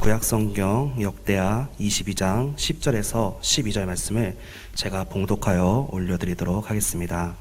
구약성경 역대하 22장 10절에서 12절 말씀을 제가 봉독하여 올려드리도록 하겠습니다.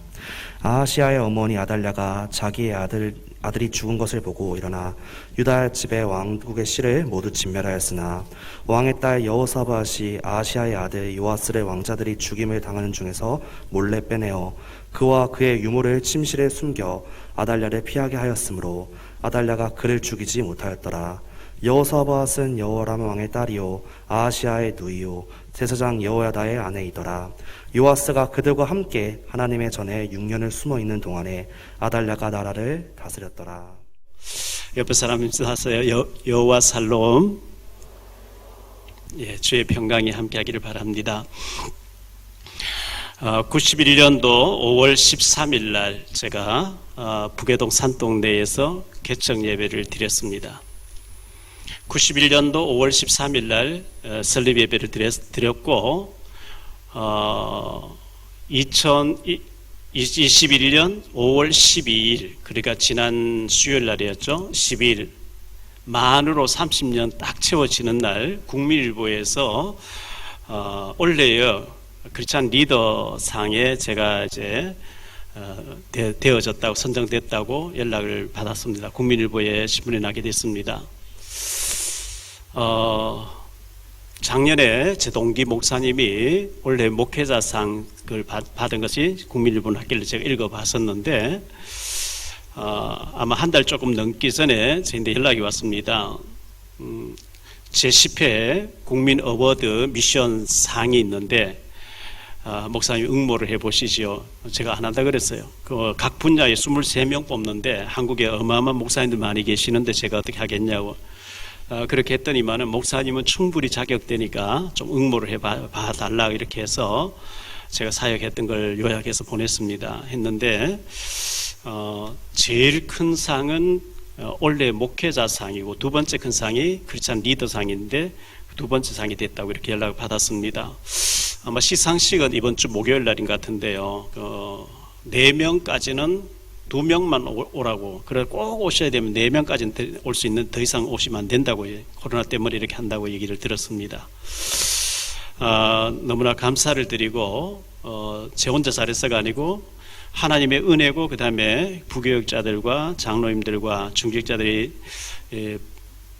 아하시아의 어머니 아달랴가 자기의 아들이 죽은 것을 보고 일어나 유다 집의 왕국의 씨를 모두 진멸하였으나 왕의 딸 여호사밧이 아하시아의 아들 요아스를 왕자들이 죽임을 당하는 중에서 몰래 빼내어 그와 그의 유모를 침실에 숨겨 아달랴를 피하게 하였으므로 아달랴가 그를 죽이지 못하였더라. 여호사밧은 여호람 왕의 딸이요 아하시아의 누이요 제사장 여호야다의 아내이더라. 요아스가 그들과 함께 하나님의 전에 6년을 숨어있는 동안에 아달랴가 나라를 다스렸더라. 옆에 사람 인사하세요. 여호와 살롬. 주의 평강이 함께하기를 바랍니다. 91년도 5월 13일 날 제가 북해동 산동네에서 개척 예배를 드렸습니다. 91년도 5월 13일 날 설립 예배를 드렸고 2021년 5월 12일 그러니까 지난 수요일 날이었죠. 12일 만으로 30년 딱 채워지는 날 국민일보에서 올해요 크리스찬 리더상에 제가 이제 되어졌다고 선정됐다고 연락을 받았습니다. 국민일보에 신문에 나게 됐습니다. 작년에 제 동기 목사님이 원래 목회자상을 받은 것이 국민일보 났길래 제가 읽어봤었는데 아마 한 달 조금 넘기 전에 저한테 연락이 왔습니다. 제10회 국민 어워드 미션 상이 있는데 목사님 응모를 해보시죠. 제가 안 한다 그랬어요. 각 분야에 23명 뽑는데 한국에 어마어마한 목사님들 많이 계시는데 제가 어떻게 하겠냐고 그렇게 했더니만은 목사님은 충분히 자격되니까 좀 응모를 해봐달라 이렇게 해서 제가 사역했던 걸 요약해서 보냈습니다. 했는데 제일 큰 상은 원래 목회자상이고 두 번째 큰 상이 크리스찬 리더상인데 두 번째 상이 됐다고 이렇게 연락을 받았습니다. 아마 시상식은 이번 주 목요일 날인 것 같은데요. 4명까지는 2명만 오라고 그래 꼭 오셔야 되면 4명까지는 올 수 있는 더 이상 오시면 안 된다고 코로나 때문에 이렇게 한다고 얘기를 들었습니다. 너무나 감사를 드리고 제 혼자 잘해서가 아니고 하나님의 은혜고 그 다음에 부교육자들과 장로님들과 중직자들이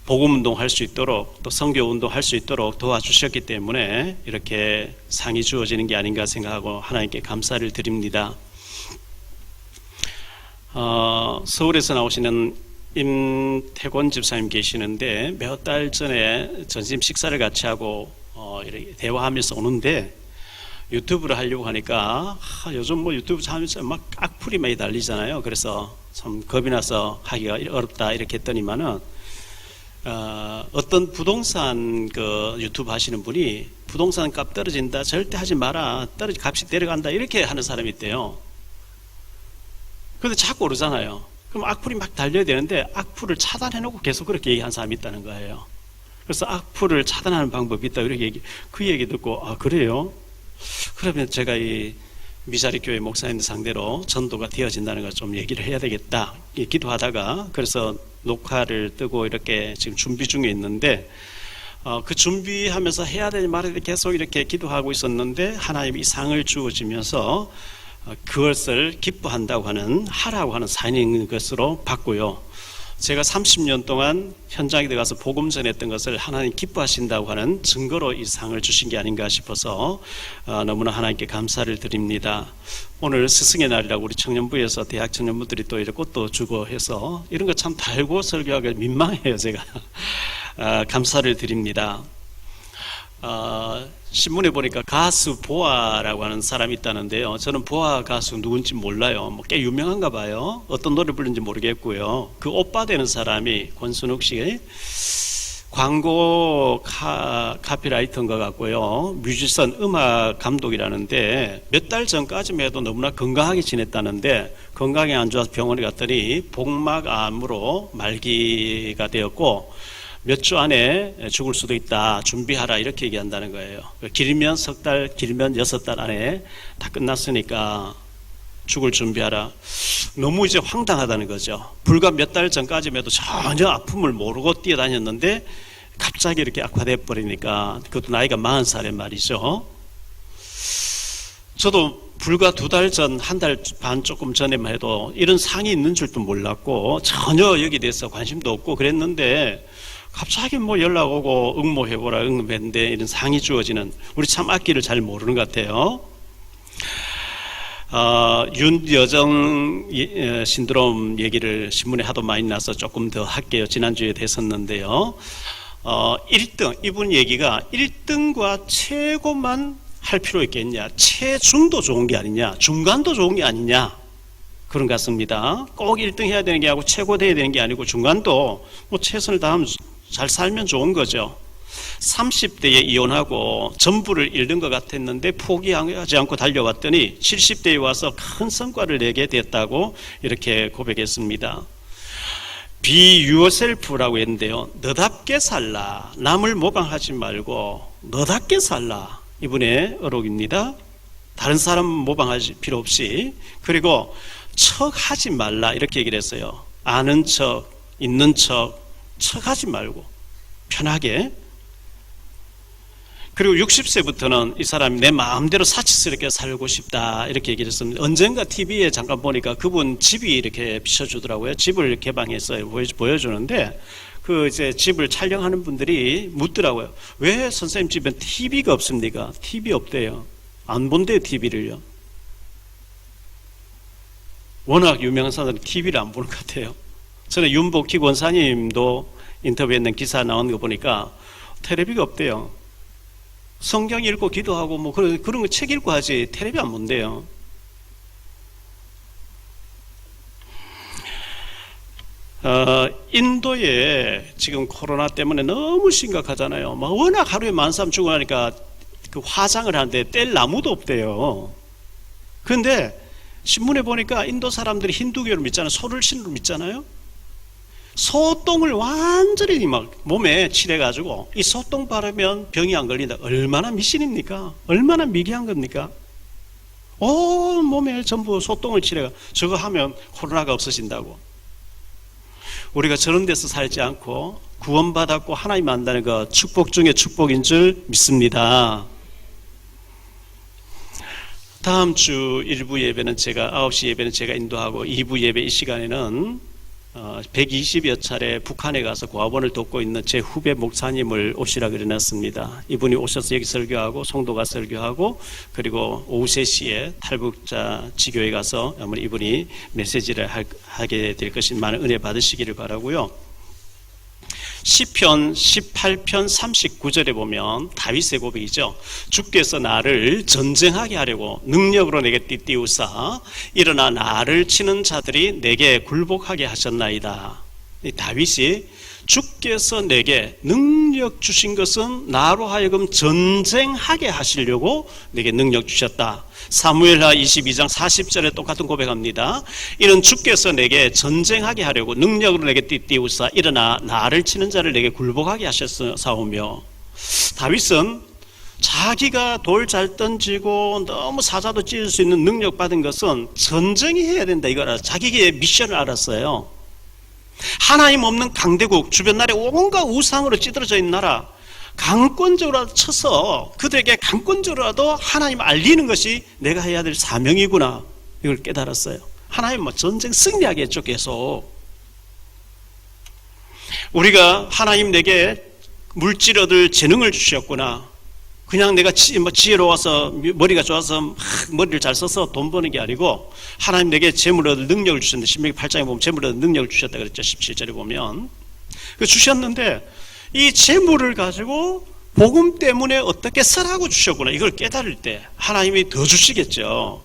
복음운동 할 수 있도록 또 선교운동 할 수 있도록 도와주셨기 때문에 이렇게 상이 주어지는 게 아닌가 생각하고 하나님께 감사를 드립니다. 서울에서 나오시는 임태권 집사님 계시는데 몇 달 전에 점심 식사를 같이 하고 이렇게 대화하면서 오는데 유튜브를 하려고 하니까 요즘 뭐 유튜브 하면서 막 악플이 많이 달리잖아요. 그래서 참 겁이 나서 하기가 어렵다 이렇게 했더니만은 어떤 부동산 유튜브 하시는 분이 부동산 값 떨어진다 절대 하지 마라 값이 내려간다 이렇게 하는 사람이 있대요. 근데 자꾸 오르잖아요. 그럼 악플이 막 달려야 되는데 악플을 차단해놓고 계속 그렇게 얘기한 사람이 있다는 거예요. 그래서 악플을 차단하는 방법이 있다 이렇게 그 얘기 듣고 그래요? 그러면 제가 이 미사리 교회 목사님들 상대로 전도가 되어진다는 걸 좀 얘기를 해야 되겠다 기도하다가 그래서 녹화를 뜨고 이렇게 지금 준비 중에 있는데 그 준비하면서 해야 되는 말을 계속 이렇게 기도하고 있었는데 하나님이 이 상을 주어지면서 그것을 기뻐한다고 하는 하라고 하는 사인인 것으로 봤고요. 제가 30년 동안 현장에 들어가서 복음 전했던 것을 하나님 기뻐하신다고 하는 증거로 이 상을 주신 게 아닌가 싶어서 너무나 하나님께 감사를 드립니다. 오늘 스승의 날이라고 우리 청년부에서 대학 청년부들이 또 이렇게 꽃도 주고 해서 이런 거 참 달고 설교하기 민망해요. 제가 감사를 드립니다. 신문에 보니까 가수 보아라고 하는 사람이 있다는데요. 저는 보아 가수 누군지 몰라요. 뭐 꽤 유명한가 봐요. 어떤 노래 부르는지 모르겠고요. 그 오빠 되는 사람이 권순욱 씨 광고 카피라이터인 것 같고요. 뮤지션 음악 감독이라는데 몇 달 전까지만 해도 너무나 건강하게 지냈다는데 건강이 안 좋아서 병원에 갔더니 복막암으로 말기가 되었고 몇 주 안에 죽을 수도 있다. 준비하라 이렇게 얘기한다는 거예요. 길면 석 달, 길면 6달 안에 다 끝났으니까 죽을 준비하라. 너무 이제 황당하다는 거죠. 불과 몇 달 전까지만 해도 전혀 아픔을 모르고 뛰어다녔는데 갑자기 이렇게 악화돼 버리니까, 그것도 나이가 40살에 말이죠. 저도 불과 2달 전, 1달 반 조금 전에만 해도 이런 상이 있는 줄도 몰랐고 전혀 여기에 대해서 관심도 없고 그랬는데, 갑자기 뭐 연락 오고 응모해보라 응모했는데 이런 상이 주어지는, 우리 참 악기를 잘 모르는 것 같아요. 윤여정 신드롬 얘기를 신문에 하도 많이 나서 조금 더 할게요. 지난주에 됐었는데요. 1등, 이분 얘기가 1등과 최고만 할 필요 있겠냐, 최중도 좋은 게 아니냐, 중간도 좋은 게 아니냐, 그런 것 같습니다. 꼭 1등 해야 되는 게 아니고 최고 돼야 되는 게 아니고 중간도 뭐 최선을 다하면 잘 살면 좋은 거죠. 30대에 이혼하고 전부를 잃는 것 같았는데 포기하지 않고 달려왔더니 70대에 와서 큰 성과를 내게 됐다고 이렇게 고백했습니다. Be yourself라고 했는데요. 너답게 살라. 남을 모방하지 말고 너답게 살라. 이분의 어록입니다. 다른 사람 모방하지 필요 없이. 그리고 척하지 말라 이렇게 얘기를 했어요. 아는 척, 있는 척, 척하지 말고 편하게. 그리고 60세부터는 이 사람이 내 마음대로 사치스럽게 살고 싶다 이렇게 얘기를 했습니다. 언젠가 TV에 잠깐 보니까 그분 집이 이렇게 비춰주더라고요. 집을 개방해서 보여주는데 그 이제 집을 촬영하는 분들이 묻더라고요. 왜 선생님 집엔 TV가 없습니까? TV 없대요. 안 본대요, TV를요. 워낙 유명한 사람들은 TV를 안 보는 것 같아요. 저는 윤복희 권사님도 인터뷰했는 기사 나온 거 보니까 텔레비가 없대요. 성경 읽고 기도하고 뭐 그런 거 책 읽고 하지 텔레비 안 본대요. 인도에 지금 코로나 때문에 너무 심각하잖아요. 막 워낙 하루에 10,000사람 죽어나니까 그 화장을 하는데 뗄 나무도 없대요. 그런데 신문에 보니까 인도 사람들이 힌두교를 믿잖아요. 소를 신으로 믿잖아요. 소똥을 완전히 막 몸에 칠해가지고 이 소똥 바르면 병이 안 걸린다. 얼마나 미신입니까? 얼마나 미개한 겁니까? 온 몸에 전부 소똥을 칠해가 저거 하면 코로나가 없어진다고. 우리가 저런 데서 살지 않고 구원받았고 하나님 안다는 거 축복 중에 축복인 줄 믿습니다. 다음 주 1부 예배는 제가 9시 예배는 제가 인도하고 2부 예배 이 시간에는 120여 차례 북한에 가서 고아원을 돕고 있는 제 후배 목사님을 오시라 그래놨습니다. 이분이 오셔서 여기 설교하고 송도가 설교하고 그리고 오후 3시에 탈북자 지교에 가서 아마 이분이 메시지를 하게 될 것인 많은 은혜 받으시기를 바라고요. 시편 18편 39절에 보면 다윗의 고백이죠. 주께서 나를 전쟁하게 하려고 능력으로 내게 띠띠우사 일어나 나를 치는 자들이 내게 굴복하게 하셨나이다. 이 다윗이 주께서 내게 능력 주신 것은 나로 하여금 전쟁하게 하시려고 내게 능력 주셨다. 사무엘하 22장 40절에 똑같은 고백합니다. 이는 주께서 내게 전쟁하게 하려고 능력으로 내게 띠띠우사 일어나 나를 치는 자를 내게 굴복하게 하셨사오며, 다윗은 자기가 돌 잘 던지고 너무 사자도 찢을 수 있는 능력 받은 것은 전쟁이 해야 된다 이걸 알았어요. 자기의 미션을 알았어요. 하나님 없는 강대국, 주변 나라에 온갖 우상으로 찌들어져 있는 나라, 강권적으로라도 쳐서 그들에게 강권적으로라도 하나님 알리는 것이 내가 해야 될 사명이구나, 이걸 깨달았어요. 하나님 뭐 전쟁 승리하겠죠. 계속 우리가 하나님 내게 물질 얻을 재능을 주셨구나, 그냥 내가 지혜로워서 머리가 좋아서 머리를 잘 써서 돈 버는 게 아니고 하나님 내게 재물 얻을 능력을 주셨는데, 신명기 8장에 보면 재물 얻을 능력을 주셨다 그랬죠. 17절에 보면 그 주셨는데 이 재물을 가지고 복음 때문에 어떻게 쓰라고 주셨구나, 이걸 깨달을 때 하나님이 더 주시겠죠.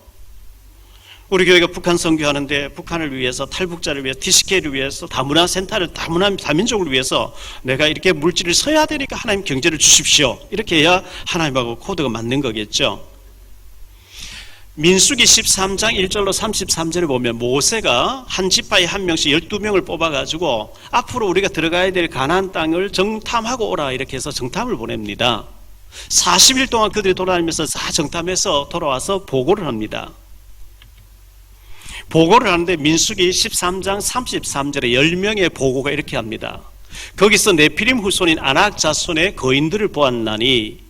우리 교회가 북한 선교하는데 북한을 위해서, 탈북자를 위해서, TCK를 위해서, 다문화 센터를, 다민족을 위해서 내가 이렇게 물질을 써야 되니까 하나님 경제를 주십시오, 이렇게 해야 하나님하고 코드가 맞는 거겠죠. 민수기 13장 1절로 33절에 보면 모세가 한 지파에 한 명씩 12명을 뽑아가지고 앞으로 우리가 들어가야 될 가나안 땅을 정탐하고 오라, 이렇게 해서 정탐을 보냅니다. 40일 동안 그들이 돌아다니면서 다 정탐해서 돌아와서 보고를 합니다. 보고를 하는데 민수기 13장 33절에 10명의 보고가 이렇게 합니다. 거기서 네피림 후손인 아낙 자손의 거인들을 보았나니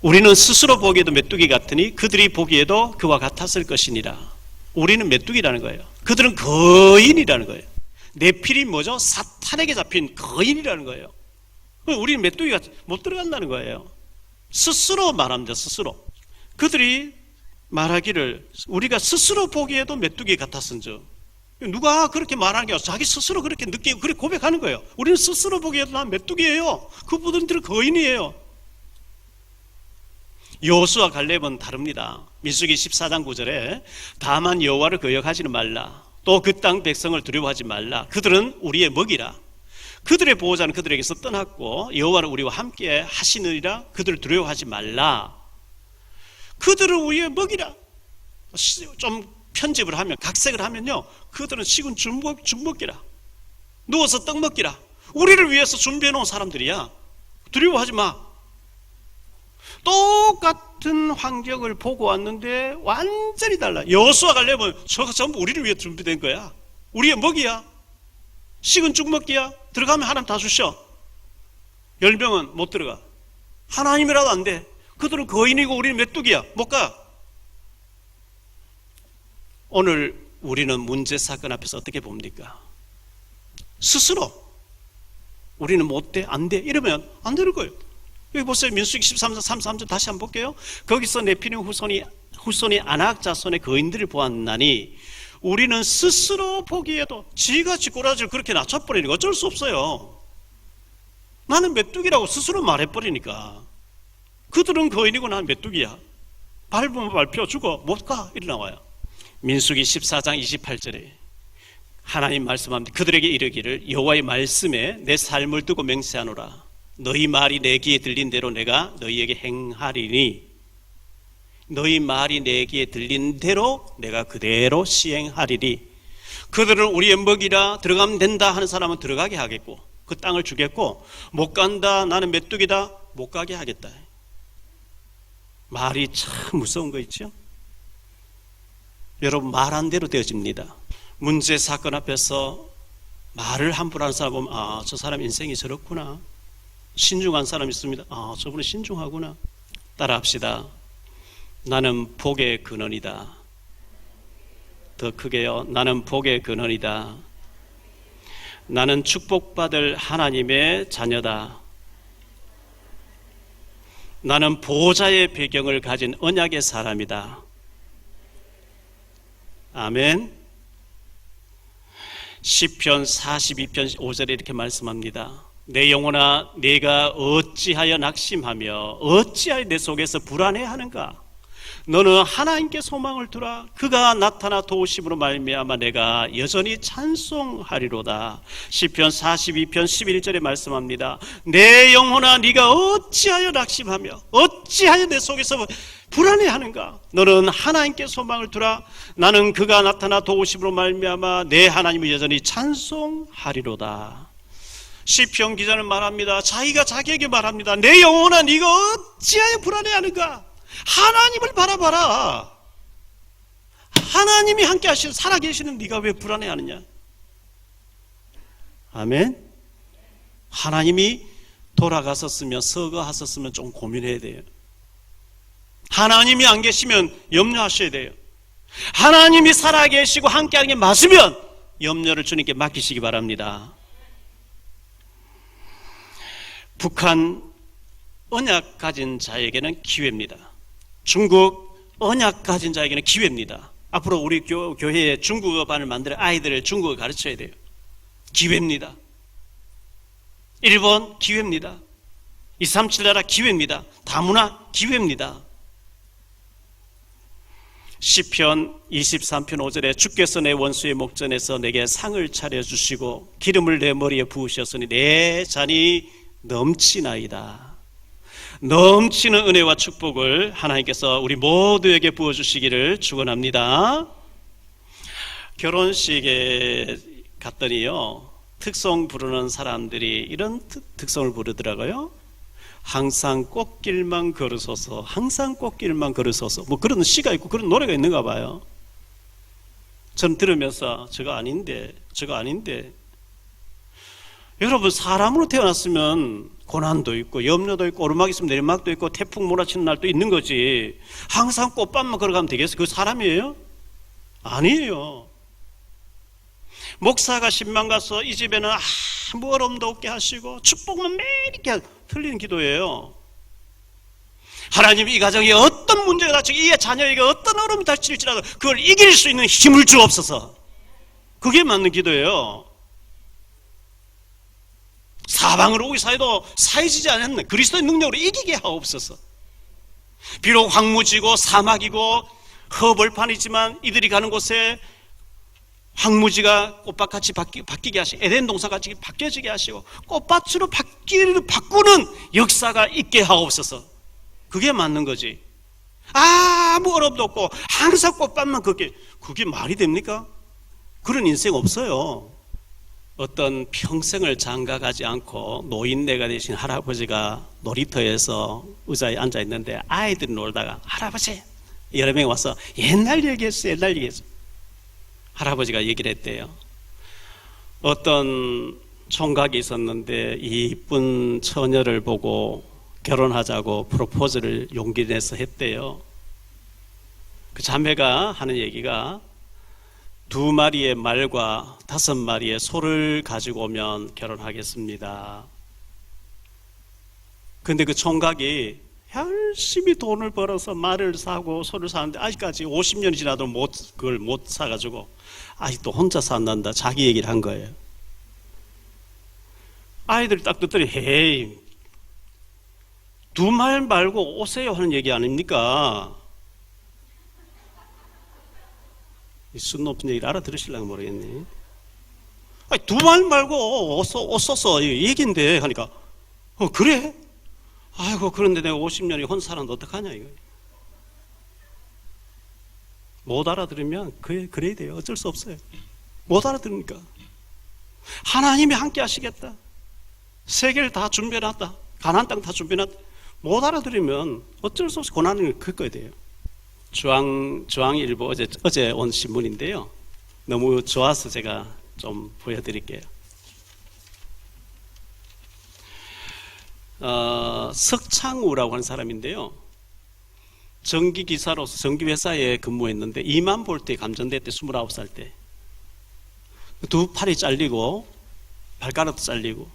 우리는 스스로 보기에도 메뚜기 같으니 그들이 보기에도 그와 같았을 것이니라. 우리는 메뚜기라는 거예요. 그들은 거인이라는 거예요. 네피림 뭐죠? 사탄에게 잡힌 거인이라는 거예요. 우리는 메뚜기가 못 들어간다는 거예요. 스스로 말합니다. 스스로. 그들이 말하기를 우리가 스스로 보기에도 메뚜기 같았은즉. 누가 그렇게 말하는 게 아니라 자기 스스로 그렇게 느끼고 그렇게 고백하는 거예요. 우리는 스스로 보기에도 난 메뚜기예요. 그분들은 거인이에요. 여호수아 갈렙은 다릅니다. 민수기 14장 9절에 다만 여호와를 거역하지는 말라. 또 그 땅 백성을 두려워하지 말라. 그들은 우리의 먹이라. 그들의 보호자는 그들에게서 떠났고 여호와는 우리와 함께 하시느니라. 그들을 두려워하지 말라. 그들은 우리의 먹이라. 좀 편집을 하면 각색을 하면요, 그들은 식은 죽먹기라. 누워서 떡 먹기라. 우리를 위해서 준비해 놓은 사람들이야. 두려워하지 마. 똑같은 환경을 보고 왔는데 완전히 달라. 여호수아 갈렙은 저거 전부 우리를 위해 준비된 거야. 우리의 먹이야. 식은 죽먹기야. 들어가면 하나님 다 주셔. 10명은 못 들어가. 하나님이라도 안 돼. 그들은 거인이고 우리는 메뚜기야. 못 가. 오늘 우리는 문제 사건 앞에서 어떻게 봅니까? 스스로 우리는 못 돼, 안 돼 이러면 안 되는 거예요. 여기 보세요. 민수기 13장 33절 다시 한번 볼게요. 거기서 네피림 후손이 아낙 자손의 거인들을 보았나니 우리는 스스로 보기에도 지가 지꼬라지를 그렇게 낮춰버리니까 어쩔 수 없어요. 나는 메뚜기라고 스스로 말해버리니까. 그들은 거인이고 나는 메뚜기야. 밟으면 밟혀 죽어. 못 가. 이리 나와요. 민수기 14장 28절에 하나님 말씀합니다. 그들에게 이르기를 여호와의 말씀에 내 삶을 두고 맹세하노라. 너희 말이 내 귀에 들린 대로 내가 너희에게 행하리니 너희 말이 내 귀에 들린 대로 내가 그대로 시행하리니. 그들은 우리의 먹이라. 들어가면 된다 하는 사람은 들어가게 하겠고 그 땅을 주겠고, 못 간다 나는 메뚜기다 못 가게 하겠다. 말이 참 무서운 거 있죠. 여러분, 말한 대로 되어집니다. 문제 사건 앞에서 말을 함부로 하는 사람 보면 저 사람 인생이 저렇구나. 신중한 사람이 있습니다. 저분은 신중하구나. 따라합시다. 나는 복의 근원이다. 더 크게요. 나는 복의 근원이다. 나는 축복받을 하나님의 자녀다. 나는 보호자의 배경을 가진 언약의 사람이다. 아멘. 시편 42편 5절에 이렇게 말씀합니다. 내 영혼아 내가 어찌하여 낙심하며 어찌하여 내 속에서 불안해하는가. 너는 하나님께 소망을 두라. 그가 나타나 도우심으로 말미암아 내가 여전히 찬송하리로다. 시편 42편 11절에 말씀합니다. 내 영혼아 네가 어찌하여 낙심하며 어찌하여 내 속에서 불안해하는가. 너는 하나님께 소망을 두라. 나는 그가 나타나 도우심으로 말미암아 내 하나님을 여전히 찬송하리로다. 시편 기자는 말합니다. 자기가 자기에게 말합니다. 내 영혼아 네가 어찌하여 불안해하는가. 하나님을 바라봐라. 하나님이 함께 하시는 살아계시는 네가 왜 불안해하느냐. 아멘. 하나님이 돌아가셨으면 서거하셨으면 좀 고민해야 돼요. 하나님이 안 계시면 염려하셔야 돼요. 하나님이 살아계시고 함께하는 게 맞으면 염려를 주님께 맡기시기 바랍니다. 북한 언약 가진 자에게는 기회입니다. 중국 언약 가진 자에게는 기회입니다. 앞으로 우리 교회에 중국어반을 만들어 아이들을 중국어 가르쳐야 돼요. 기회입니다. 일본 기회입니다. 237 나라 기회입니다. 다문화 기회입니다. 시편 23편 5절에 주께서 내 원수의 목전에서 내게 상을 차려주시고 기름을 내 머리에 부으셨으니 내 잔이 넘치나이다. 넘치는 은혜와 축복을 하나님께서 우리 모두에게 부어주시기를 축원합니다. 결혼식에 갔더니요, 특송 부르는 사람들이 이런 특송을 부르더라고요. 항상 꽃길만 걸으소서, 항상 꽃길만 걸으소서. 뭐 그런 시가 있고 그런 노래가 있는가 봐요. 전 들으면서 저거 아닌데 여러분, 사람으로 태어났으면 고난도 있고 염려도 있고 오르막 있으면 내리막도 있고 태풍 몰아치는 날도 있는 거지. 항상 꽃밭만 걸어가면 되겠어요? 그 사람이에요? 아니에요. 목사가 신방 가서 이 집에는 아무 어려움도 없게 하시고 축복만 매일 이렇게 틀리는 기도예요. 하나님, 이 가정에 어떤 문제가 닥치고 이 자녀에게 어떤 어려움이 닥칠지라도 그걸 이길 수 있는 힘을 주옵소서. 그게 맞는 기도예요. 사방으로 오기 사이도 사해지지 않았네. 그리스도의 능력으로 이기게 하옵소서. 비록 황무지고 사막이고 허벌판이지만 이들이 가는 곳에 황무지가 꽃밭같이 바뀌게 하시고 에덴 동산같이 바뀌어지게 하시고 꽃밭으로 바꾸는 역사가 있게 하옵소서. 그게 맞는 거지. 아무 어려움도 없고 항상 꽃밭만 그게 말이 됩니까? 그런 인생 없어요. 어떤 평생을 장가가지 않고 노인네가 되신 할아버지가 놀이터에서 의자에 앉아 있는데 아이들이 놀다가 할아버지, 여러 명이 와서 옛날 얘기했어요. 할아버지가 얘기를 했대요. 어떤 총각이 있었는데 이쁜 처녀를 보고 결혼하자고 프로포즈를 용기 내서 했대요. 그 자매가 하는 얘기가 2마리의 말과 5마리의 소를 가지고 오면 결혼하겠습니다. 근데 그 총각이 열심히 돈을 벌어서 말을 사고 소를 사는데 아직까지 50년이 지나도 그걸 못 사가지고 아직도 혼자 산단다. 자기 얘기를 한 거예요. 아이들이 딱 듣더니 헤이, 2말 말고 오세요 하는 얘기 아닙니까? 순 높은 얘기를 알아들으시려고 모르겠네. 아니, 2말 말고 오소서 얘기인데 하니까 그래? 아이고, 그런데 내가 50년이 혼자 살았는데 어떡하냐 이거. 못 알아들으면 그래야 돼요. 어쩔 수 없어요. 못 알아들으니까. 하나님이 함께 하시겠다. 세계를 다 준비해놨다. 가나안 땅 다 준비해놨다. 못 알아들으면 어쩔 수 없이 고난을 겪어야 돼요. 중앙일보 어제 온 신문인데요. 너무 좋아서 제가 좀 보여드릴게요. 석창우라고 하는 사람인데요. 전기기사로서 전기회사에 근무했는데 2만 볼트에 감전됐대. 29살 때. 2 팔이 잘리고 발가락도 잘리고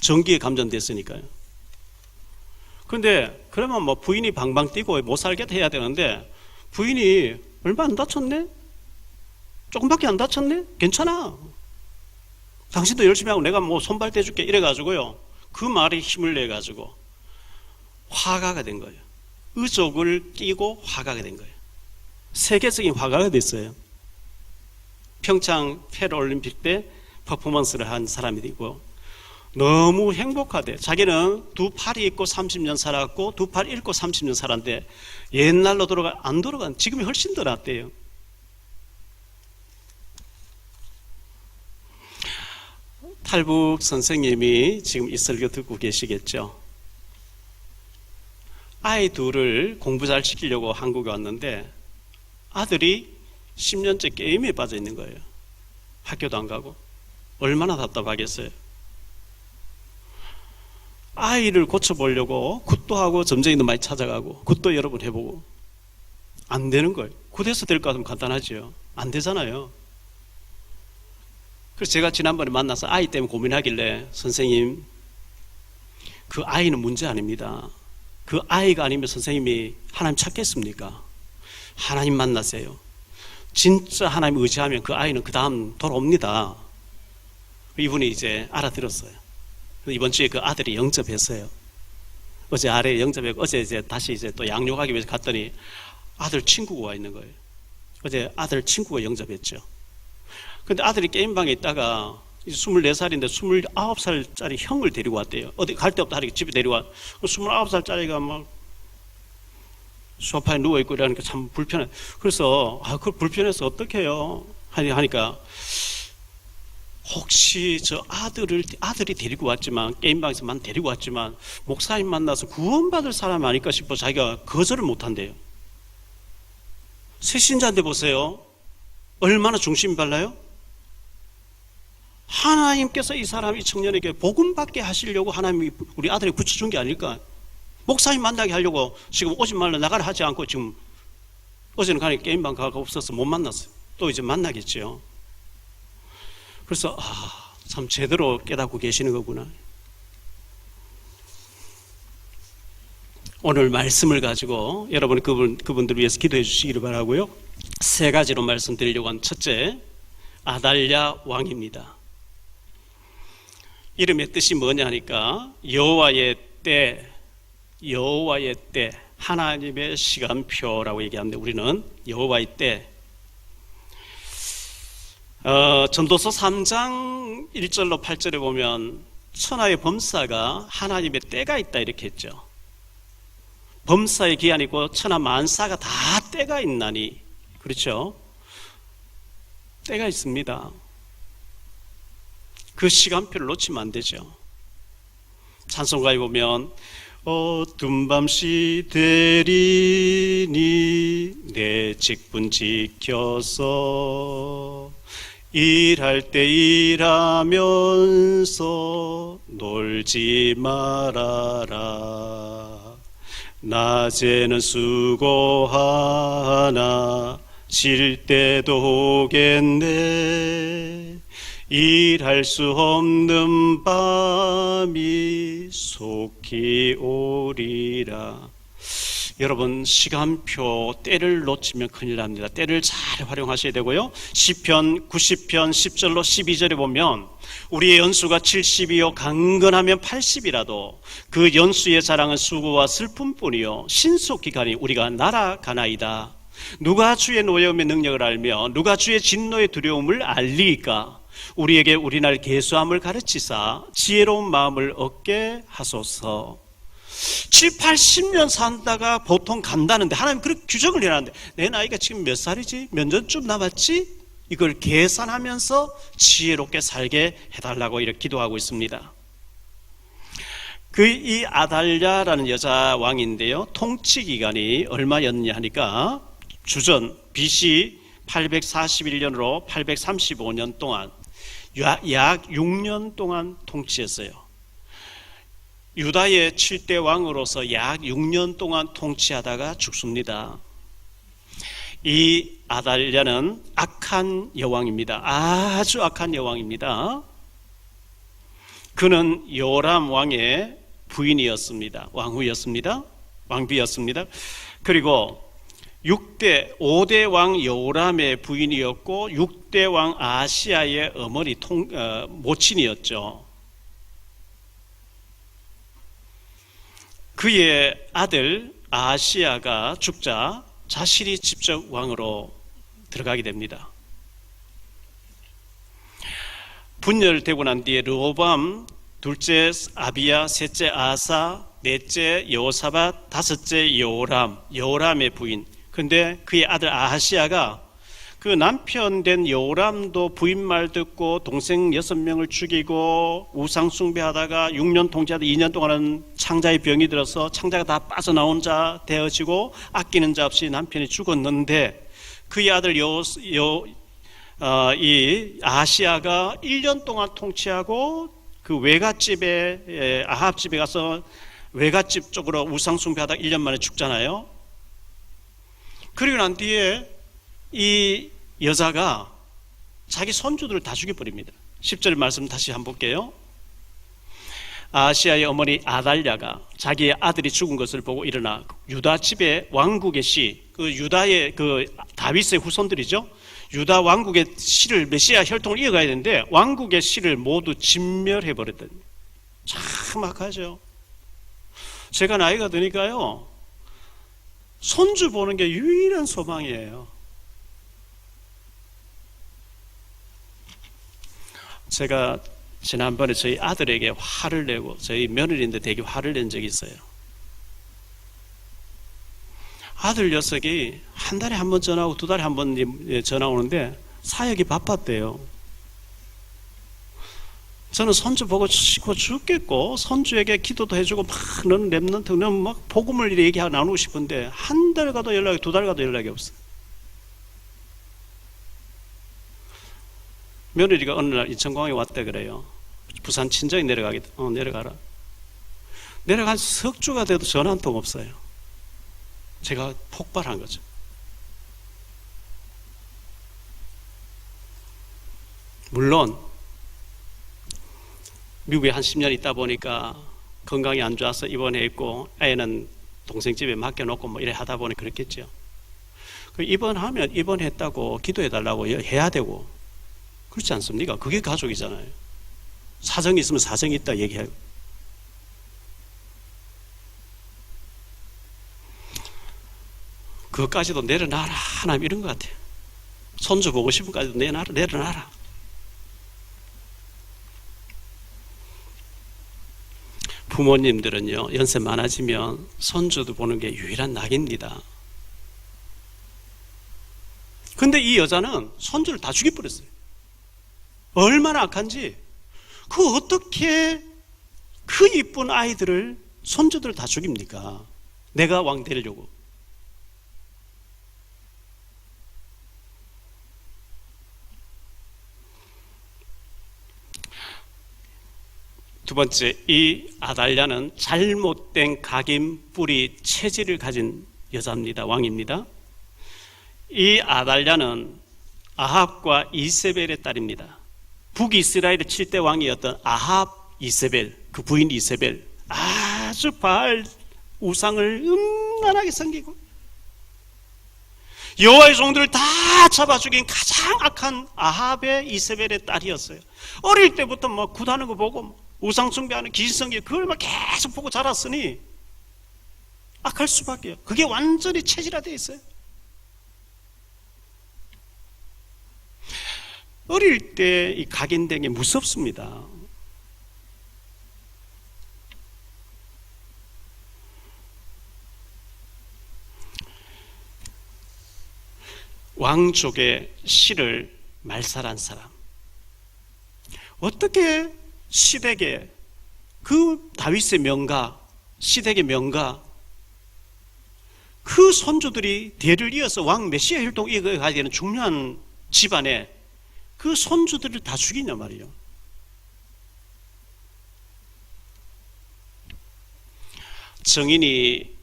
전기에 감전됐으니까요. 그런데 그러면 뭐 부인이 방방 뛰고 못 살겠다 해야 되는데 부인이 얼마 안 다쳤네? 조금밖에 안 다쳤네? 괜찮아. 당신도 열심히 하고 내가 뭐 손발 떼줄게 이래가지고요. 그 말에 힘을 내가지고 화가가 된 거예요. 의족을 끼고 화가가 된 거예요. 세계적인 화가가 됐어요. 평창 패럴림픽 때 퍼포먼스를 한 사람이 되고 너무 행복하대. 자기는 2 팔이 있고 30년 살았고 2 팔 잃고 30년 살았는데 옛날로 안 돌아간, 지금이 훨씬 더 낫대요. 탈북 선생님이 지금 이 설교 듣고 계시겠죠. 아이 2을 공부 잘 시키려고 한국에 왔는데 아들이 10년째 게임에 빠져 있는 거예요. 학교도 안 가고. 얼마나 답답하겠어요. 아이를 고쳐보려고 굿도 하고 점쟁이도 많이 찾아가고 굿도 여러 번 해보고 안 되는 거예요. 굿해서 될 것 같으면 간단하죠. 안 되잖아요. 그래서 제가 지난번에 만나서 아이 때문에 고민하길래 선생님, 그 아이는 문제 아닙니다. 그 아이가 아니면 선생님이 하나님 찾겠습니까? 하나님 만나세요. 진짜 하나님 의지하면 그 아이는 그 다음 돌아옵니다. 이분이 이제 알아들었어요. 이번 주에 그 아들이 영접했어요. 어제 아래 영접했고 어제 이제 다시 이제 또 양육하기 위해서 갔더니 아들 친구가 와 있는 거예요. 어제 아들 친구가 영접했죠. 근데 아들이 게임방에 있다가 24살인데 29살짜리 형을 데리고 왔대요. 어디 갈 데 없다 하니까 집에 데리고 29살짜리가 막 소파에 누워있고 이러니까 참 불편해. 그래서 그걸 불편해서 어떻게 해요? 하니까 혹시 저 아들이 데리고 왔지만 게임방에서만 데리고 왔지만 목사님 만나서 구원받을 사람 아닐까 싶어 자기가 거절을 못한대요. 새신자인데 보세요. 얼마나 중심이 발라요? 하나님께서 이 사람, 이 청년에게 복음 받게 하시려고 하나님이 우리 아들에 붙여준 게 아닐까? 목사님 만나게 하려고 지금 오지 말라 나가라 하지 않고 지금 어제는 가니 게임방 가고 없어서 못 만났어요. 또 이제 만나겠죠. 그래서 참 제대로 깨닫고 계시는 거구나. 오늘 말씀을 가지고 여러분 그분들 위해서 기도해 주시기를 바라고요. 세 가지로 말씀드리려고 한 첫째, 아달랴 왕입니다. 이름의 뜻이 뭐냐 하니까 여호와의 때, 여호와의 때, 하나님의 시간표라고 얘기하는데 우리는 여호와의 때. 전도서 3장 1절로 8절에 보면 천하의 범사가 하나님의 때가 있다 이렇게 했죠. 범사의 기한이고 천하 만사가 다 때가 있나니, 그렇죠? 때가 있습니다. 그 시간표를 놓치면 안 되죠. 찬송가에 보면 어두운 밤시 되리니 내 직분 지켜서 일할 때 일하면서 놀지 말아라. 낮에는 수고하나 쉴 때도 오겠네. 일할 수 없는 밤이 속히 오리라. 여러분, 시간표 때를 놓치면 큰일 납니다. 때를 잘 활용하셔야 되고요. 시편 90편 10절로 12절에 보면 우리의 연수가 70이요 강건하면 80이라도 그 연수의 자랑은 수고와 슬픔뿐이요 신속히 가니 우리가 날아가나이다. 누가 주의 노여움의 능력을 알며 누가 주의 진노의 두려움을 알리이까. 우리에게 우리날 계수함을 가르치사 지혜로운 마음을 얻게 하소서. 7, 80년 산다가 보통 간다는데 하나님 그렇게 규정을 해놨는데 내 나이가 지금 몇 살이지? 몇 년쯤 남았지? 이걸 계산하면서 지혜롭게 살게 해달라고 이렇게 기도하고 있습니다. 이 아달랴라는 여자 왕인데요, 통치 기간이 얼마였냐 하니까 주전 BC 841년으로 835년 동안 약 6년 동안 통치했어요. 유다의 7대 왕으로서 약 6년 동안 통치하다가 죽습니다. 이 아달랴는 악한 여왕입니다. 아주 악한 여왕입니다. 그는 요람 왕의 부인이었습니다. 왕후였습니다. 왕비였습니다. 그리고 5대 왕 요람의 부인이었고 6대 왕 아시아의 어머니 모친이었죠. 그의 아들 아시아가 죽자 자신이 직접 왕으로 들어가게 됩니다. 분열되고 난 뒤에 르호밤, 둘째 아비야, 셋째 아사, 넷째 여호사밧, 다섯째 여호람의 부인. 근데 그의 아들 아하시아가 그 남편 된 여호람도 부인 말 듣고 동생 6명을 죽이고 우상 숭배하다가 6년 통치하다 2년 동안은 창자의 병이 들어서 창자가 다 빠져나온 자 되어지고 아끼는 자 없이 남편이 죽었는데 그의 아들 이 아하시아가 1년 동안 통치하고 그 외갓집에 아합집에 가서 외갓집 쪽으로 우상 숭배하다가 1년 만에 죽잖아요. 그리고 난 뒤에 이 여자가 자기 손주들을 다 죽여버립니다. 10절 말씀 다시 한번 볼게요. 아시아의 어머니 아달랴가 자기의 아들이 죽은 것을 보고 일어나 유다 집의 왕국의 그 유다의 그 다윗의 후손들이죠. 유다 왕국의 씨를 메시아 혈통을 이어가야 되는데 왕국의 씨를 모두 진멸해버렸더니 참 악하죠. 제가 나이가 드니까요, 손주 보는 게 유일한 소망이에요. 제가 지난번에 저희 아들에게 화를 내고 저희 며느리인데 되게 화를 낸 적이 있어요. 아들 녀석이 한 달에 한 번 전화하고 2달에 한 번 전화 오는데 사역이 바빴대요. 저는 손주 보고 죽겠고 손주에게 기도도 해주고 막 너는 랩런트 너는 막 복음을 얘기하고 나누고 싶은데 한 달 가도 연락이 2달 가도 연락이 없어요. 며느리가 어느 날 인천공항에 왔다 그래요. 부산 친정에 내려가라. 내려간 석 주가 돼도 전화 한 통 없어요. 제가 폭발한 거죠. 물론 미국에 한 10년 있다 보니까 건강이 안 좋아서 입원했고 애는 동생 집에 맡겨놓고 뭐 이래 하다 보니 그렇겠죠. 입원하면 입원했다고 기도해달라고 해야 되고 그렇지 않습니까? 그게 가족이잖아요. 사정이 있으면 사정이 있다 얘기해요. 그것까지도 내려놔라 하나님 이런 것 같아요. 손주 보고 싶은 까지도 내려놔라. 부모님들은요 연세 많아지면 손주도 보는 게 유일한 낙입니다. 근데 이 여자는 손주를 다 죽여버렸어요. 얼마나 악한지. 그 어떻게 그 이쁜 아이들을 손주들을 다 죽입니까? 내가 왕 되려고. 두 번째, 이 아달랴는 잘못된 각인 뿌리 체질을 가진 여자입니다. 왕입니다. 이 아달랴는 아합과 이세벨의 딸입니다. 북이스라엘의 7대 왕이었던 아합 이세벨, 그 부인 이세벨, 아주 바알 우상을 음란하게 섬기고 여호와의 종들을 다 잡아 죽인 가장 악한 아합의 이세벨의 딸이었어요. 어릴 때부터 막 굿하는 거 보고 우상 숭배하는 귀신성기 그걸 막 계속 보고 자랐으니 악할 수밖에요. 그게 완전히 체질화되어 있어요. 어릴 때 이 각인된 게 무섭습니다. 왕족의 씨를 말살한 사람. 어떻게 시댁의 그 다윗의 명가, 시댁의 명가, 그 손주들이 대를 이어서 왕 메시아 혈통 이어가야 되는 중요한 집안에 그 손주들을 다 죽이냐 말이에요. 정인이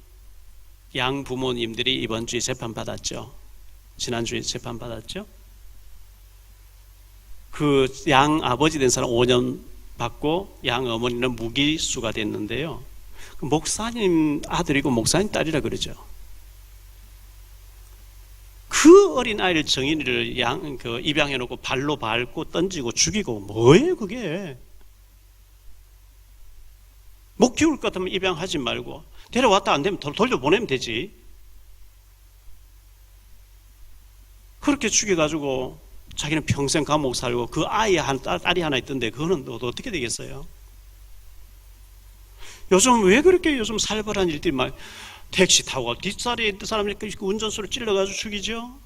양 부모님들이 이번 주에 재판받았죠. 지난주에 재판받았죠. 그 양 아버지 된 사람 5년 받고 양 어머니는 무기수가 됐는데요. 목사님 아들이고 목사님 딸이라 그러죠. 그 어린 아이를 정인이를 입양해 놓고 발로 밟고 던지고 죽이고 뭐예요 그게? 못 키울 것 같으면 입양하지 말고 데려왔다 안 되면 돌려보내면 되지. 그렇게 죽여가지고 자기는 평생 감옥 살고 그 아이 딸이 하나 있던데 그거는 어떻게 되겠어요? 요즘 왜 그렇게 요즘 살벌한 일들이 막 택시 타고 뒷자리에 있던 사람을 운전수를 찔러가지고 죽이죠.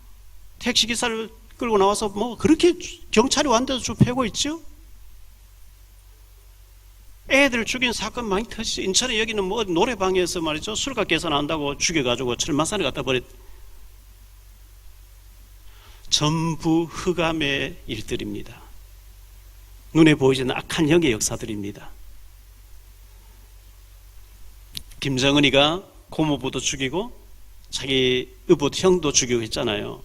택시 기사를 끌고 나와서 뭐 그렇게 경찰이 왔는데도 쭉 패고 있죠. 애들 죽인 사건 많이 터지죠. 인천에 여기는 뭐 노래방에서 말이죠 술값 계산한다고 죽여가지고 철마산에 갖다 버렸. 전부 흑암의 일들입니다. 눈에 보이지 않는 악한 영의 역사들입니다. 김정은이가 고모부도 죽이고 자기 의붓 형도 죽이고 했잖아요.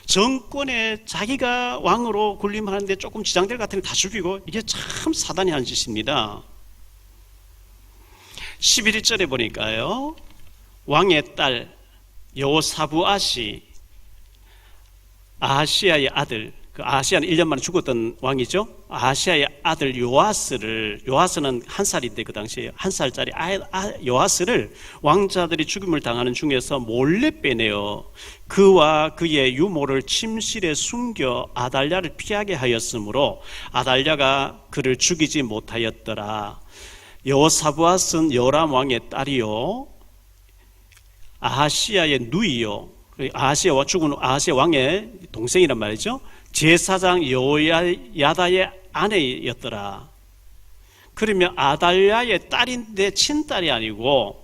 정권에 자기가 왕으로 군림하는데 조금 지장될 같은 거 다 죽이고 이게 참 사단이 하는 짓입니다. 11절에 보니까요. 왕의 딸 여호사부앗이 아하시아의 아들, 그 아하시아는 1년 만에 죽었던 왕이죠. 아하시아의 아들 요아스는 한 살인데 그 당시에 한 살짜리 요아스를 왕자들이 죽임을 당하는 중에서 몰래 빼내어 그와 그의 유모를 침실에 숨겨 아달랴를 피하게 하였으므로 아달랴가 그를 죽이지 못하였더라. 여호사부앗은 요람 왕의 딸이요 아하시아의 누이요 죽은 아하시아 왕의 동생이란 말이죠. 제사장 여호야다의 아내였더라. 그러면 아달랴의 딸인데 친딸이 아니고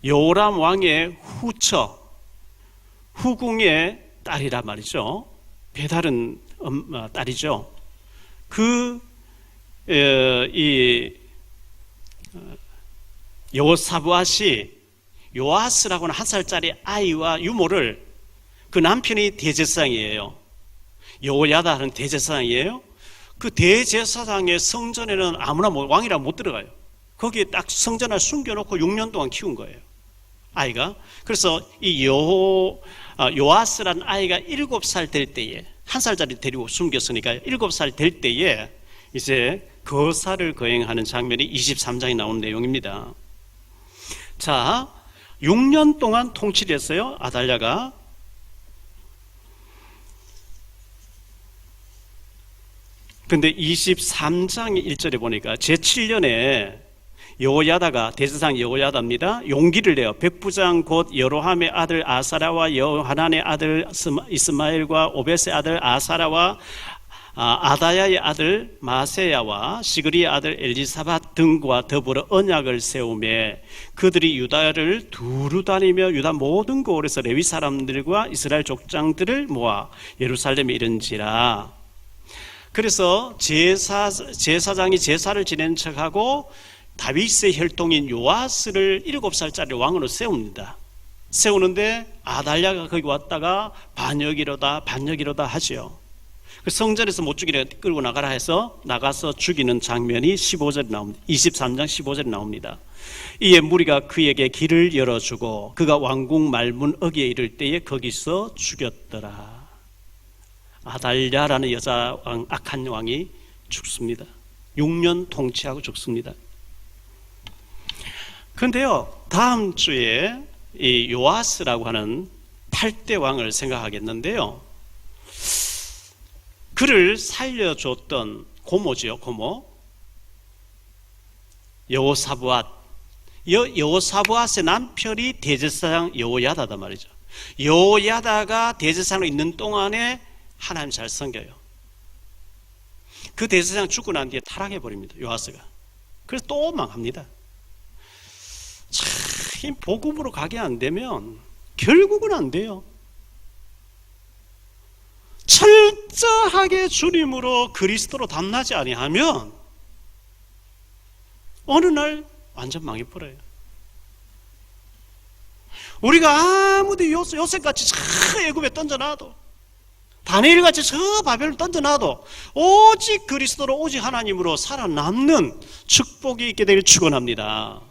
요람 왕의 후처 후궁의 딸이란 말이죠. 배다른 딸이죠. 이 여호사밧이 요아스라고 하는 1살짜리 아이와 유모를, 그 남편이 대제사장이에요. 여호야다는 대제사장이에요. 그 대제사장의 성전에는 아무나 왕이라 못 들어가요. 거기에 딱 성전을 숨겨놓고 6년 동안 키운 거예요, 아이가. 그래서 이 요아스라는 아이가 7살 될 때에, 1살짜리 데리고 숨겼으니까 7살 될 때에 이제 거사를 거행하는 장면이 23장에 나오는 내용입니다. 자, 6년 동안 통치를 했어요, 아달랴가. 근데 23장 1절에 보니까 제7년에 여호야다가, 대제사장 여호야다입니다, 용기를 내어 백부장 곧 여로함의 아들 아사랴와 여하난의 아들 이스마엘과 오벳의 아들 아사랴와 아다야의 아들 마세야와 시그리의 아들 엘리사밧 등과 더불어 언약을 세우며 그들이 유다를 두루 다니며 유다 모든 고을에서 레위 사람들과 이스라엘 족장들을 모아 예루살렘에 이른지라. 그래서 제사장이 제사를 지낸 척하고 다윗의 혈통인 요아스를 7살짜리 왕으로 세웁니다. 세우는데 아달랴가 거기 왔다가 반역이로다 하죠. 성전에서 못 죽이려 끌고 나가라 해서 나가서 죽이는 장면이 15절에 나옵니다. 23장 15절에 나옵니다. 이에 무리가 그에게 길을 열어주고 그가 왕궁 말문 어귀에 이를 때에 거기서 죽였더라. 아달랴라는 여자 왕, 악한 왕이 죽습니다. 6년 통치하고 죽습니다. 그런데요, 다음 주에 이 요아스라고 하는 8대 왕을 생각하겠는데요, 그를 살려줬던 고모지요, 고모. 여호사밧. 여호사밧의 남편이 대제사장 여호야다단 말이죠. 여호야다가 대제사장으로 있는 동안에 하나님 잘 섬겨요. 그 대제사장 죽고 난 뒤에 타락해버립니다, 요아스가. 그래서 또 망합니다. 참, 복음으로 가게 안 되면 결국은 안 돼요. 철저하게 주님으로 그리스도로 담나지 아니하면 어느 날 완전 망해버려요. 우리가 아무리 요셉같이 저 애굽에 던져놔도, 다니엘같이 저 바벨론 던져놔도 오직 그리스도로, 오직 하나님으로 살아남는 축복이 있게 되길 축원합니다.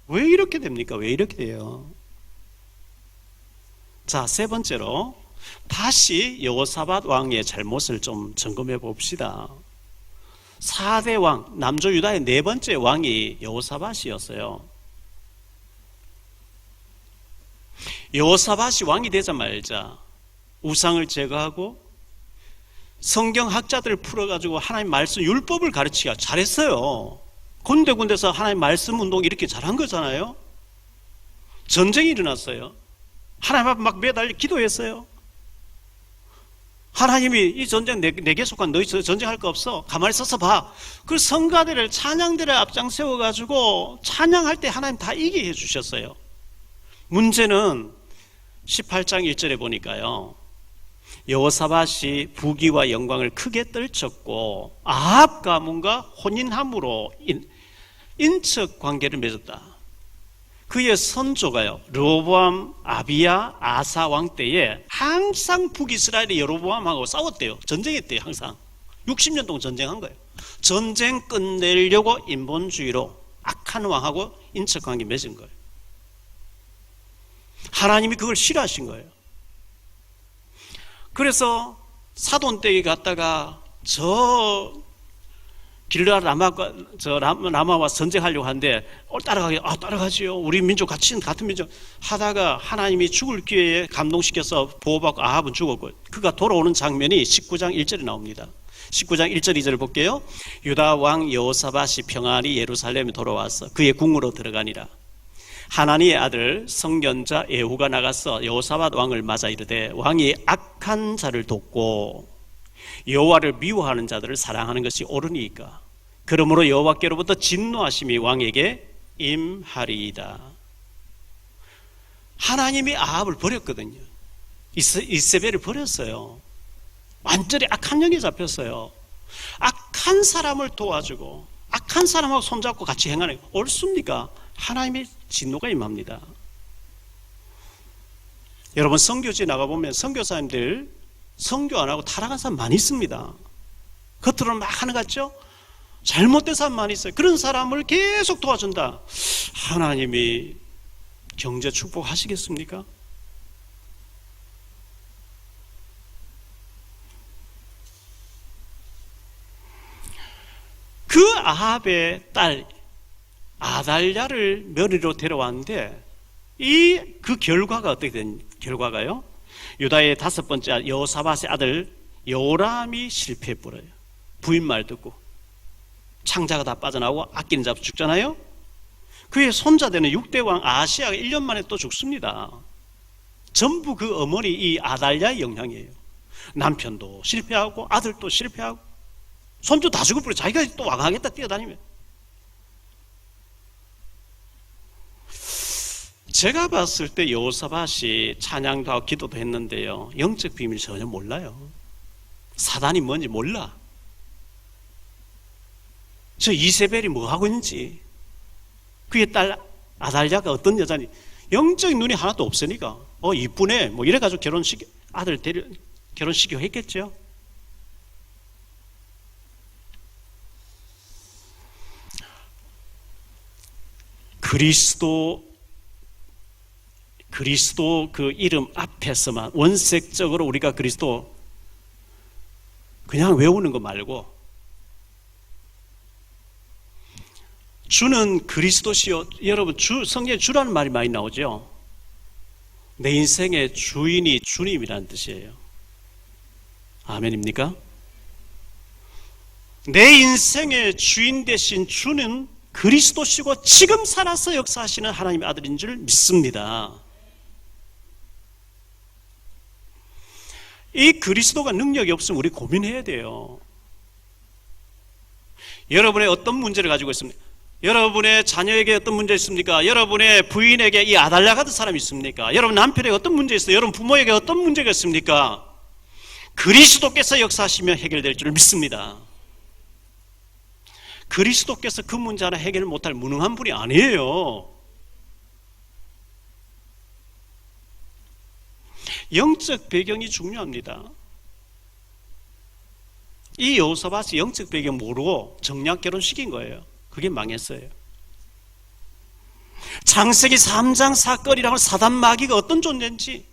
왜 이렇게 됩니까? 왜 이렇게 돼요? 자, 세 번째로 다시 여호사밧 왕의 잘못을 좀 점검해 봅시다. 4대 왕, 남조 유다의 4번째 왕이 여호사밧이었어요. 여호사밧이 왕이 되자마자 우상을 제거하고 성경학자들을 풀어가지고 하나님 말씀, 율법을 가르치기가 잘했어요. 군데군데서 하나님 말씀 운동 이렇게 잘한 거잖아요. 전쟁이 일어났어요. 하나님 앞에 막 매달려 기도했어요. 하나님이 이 전쟁 내게 속한 너희 전쟁할 거 없어, 가만히 서서 봐. 그 성가대를, 찬양대를 앞장 세워가지고 찬양할 때 하나님 다 이기게 해주셨어요. 문제는 18장 1절에 보니까요, 여호사밧이 부귀와 영광을 크게 떨쳤고 아합 가문과 혼인함으로 인척 관계를 맺었다. 그의 선조가요, 르호보암, 아비야, 아사 왕 때에 항상 북이스라엘의 여로보암하고 싸웠대요. 전쟁했대요. 항상 60년 동안 전쟁한 거예요. 전쟁 끝내려고 인본주의로 악한 왕하고 인척관계 맺은 거예요. 하나님이 그걸 싫어하신 거예요. 그래서 사돈댁에 갔다가 저 길르앗 라마와 전쟁하려고 하는데 따라가지요. 우리 민족 같은 민족 하다가 하나님이 죽을 기회에 감동시켜서 보호받고 아합은 죽었고, 그가 돌아오는 장면이 19장 1절에 나옵니다. 19장 1절 2절을 볼게요. 유다 왕 여호사밧이 평안히 예루살렘에 돌아와서 그의 궁으로 들어가니라. 하나니의 아들 성견자 예후가 나가서 여호사밧 왕을 맞아 이르되, 왕이 악한 자를 돕고 여호와를 미워하는 자들을 사랑하는 것이 옳으니까 그러므로 여호와께로부터 진노하심이 왕에게 임하리이다. 하나님이 아합을 버렸거든요. 이세벨을 버렸어요. 완전히 악한 영에 잡혔어요. 악한 사람을 도와주고 악한 사람하고 손잡고 같이 행하는 게 옳습니까? 하나님의 진노가 임합니다. 여러분, 선교지에 나가보면 선교사님들 선교 안 하고 타락한 사람 많이 있습니다. 겉으로는 막 하는 것 같죠? 잘못된 사람 많이 있어요. 그런 사람을 계속 도와준다. 하나님이 경제 축복하시겠습니까? 그 아합의 딸 아달랴를 며느리로 데려왔는데 그 결과가 어떻게 된 결과가요? 유다의 5번째 여호사밧의 아들 요람이 실패해버려요. 부인 말 듣고 창자가 다 빠져나오고 아끼는 자도 죽잖아요. 그의 손자 되는 6대 왕 아시아가 1년 만에 또 죽습니다. 전부 그 어머니 이 아달랴의 영향이에요. 남편도 실패하고 아들도 실패하고 손주 다 죽어버려. 자기가 또 왕하겠다 뛰어다니면. 제가 봤을 때 여호사밧이 찬양도 하고 기도도 했는데요, 영적 비밀 전혀 몰라요. 사단이 뭔지 몰라. 저 이세벨이 뭐 하고 있는지, 그의 딸 아달랴가 어떤 여자니, 영적인 눈이 하나도 없으니까 이쁘네 뭐 이래가지고 아들 결혼시키고 했겠죠. 그리스도 그 이름 앞에서만 원색적으로 우리가 그리스도 그냥 외우는 거 말고, 주는 그리스도시요. 여러분, 성경에 주라는 말이 많이 나오죠. 내 인생의 주인이 주님이라는 뜻이에요. 아멘입니까? 내 인생의 주인 되신 주는 그리스도시고 지금 살아서 역사하시는 하나님의 아들인 줄 믿습니다. 이 그리스도가 능력이 없으면 우리 고민해야 돼요. 여러분의 어떤 문제를 가지고 있습니까? 여러분의 자녀에게 어떤 문제 있습니까? 여러분의 부인에게 이 아달랴 같은 사람이 있습니까? 여러분 남편에게 어떤 문제 있어요? 여러분 부모에게 어떤 문제가 있습니까? 그리스도께서 역사하시면 해결될 줄 믿습니다. 그리스도께서 그 문제 하나 해결을 못할 무능한 분이 아니에요. 영적 배경이 중요합니다. 이 여호사밧이 영적 배경 모르고 정략 결혼시킨 거예요. 그게 망했어요. 창세기 3장 사건이라고 사단 마귀가 어떤 존재인지,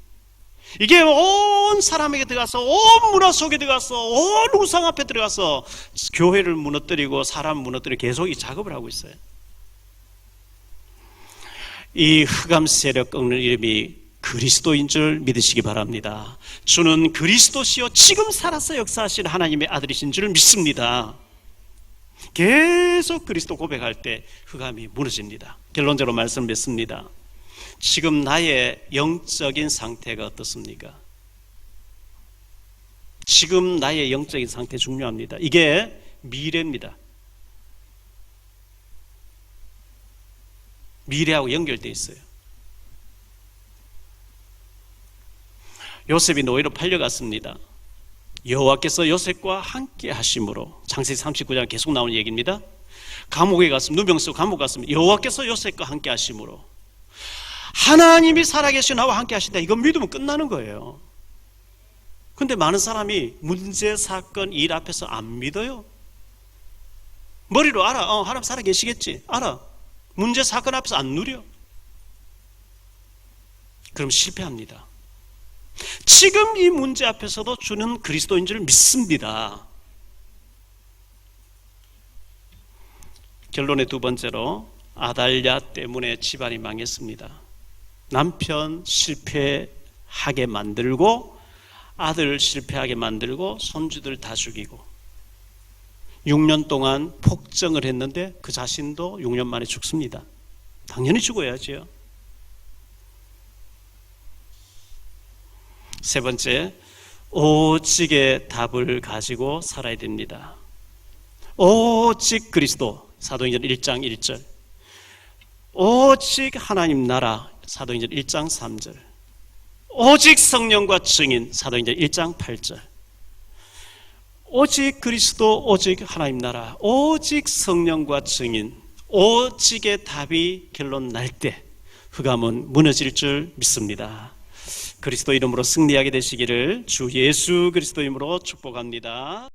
이게 온 사람에게 들어가서 온 문화 속에 들어가서 온 우상 앞에 들어가서 교회를 무너뜨리고 사람 무너뜨리고 계속 이 작업을 하고 있어요. 이 흑암 세력 꺾는 이름이 그리스도인 줄 믿으시기 바랍니다. 주는 그리스도시요 지금 살아서 역사하신 하나님의 아들이신 줄 믿습니다. 계속 그리스도 고백할 때 흑암이 무너집니다. 결론적으로 말씀 맺습니다. 지금 나의 영적인 상태가 어떻습니까? 지금 나의 영적인 상태 중요합니다. 이게 미래입니다. 미래하고 연결되어 있어요. 요셉이 노예로 팔려갔습니다. 여호와께서 요셉과 함께 하심으로, 창세기 39장 계속 나오는 얘기입니다. 감옥에 갔으면, 누명 쓰고 감옥 갔으면 여호와께서 요셉과 함께 하심으로, 하나님이 살아계신 나와 함께 하신다, 이거 믿으면 끝나는 거예요. 근데 많은 사람이 문제, 사건, 일 앞에서 안 믿어요. 머리로 알아. 하나님 살아계시겠지. 알아. 문제, 사건 앞에서 안 누려. 그럼 실패합니다. 지금 이 문제 앞에서도 주는 그리스도인 줄 믿습니다. 결론의 두 번째로, 아달랴 때문에 집안이 망했습니다. 남편 실패하게 만들고, 아들 실패하게 만들고, 손주들 다 죽이고, 6년 동안 폭정을 했는데 그 자신도 6년 만에 죽습니다. 당연히 죽어야지요. 세 번째, 오직의 답을 가지고 살아야 됩니다. 오직 그리스도, 사도행전 1장 1절. 오직 하나님 나라, 사도행전 1장 3절. 오직 성령과 증인, 사도행전 1장 8절. 오직 그리스도, 오직 하나님 나라, 오직 성령과 증인, 오직의 답이 결론 날 때 흑암은 무너질 줄 믿습니다. 그리스도 이름으로 승리하게 되시기를 주 예수 그리스도 이름으로 축복합니다.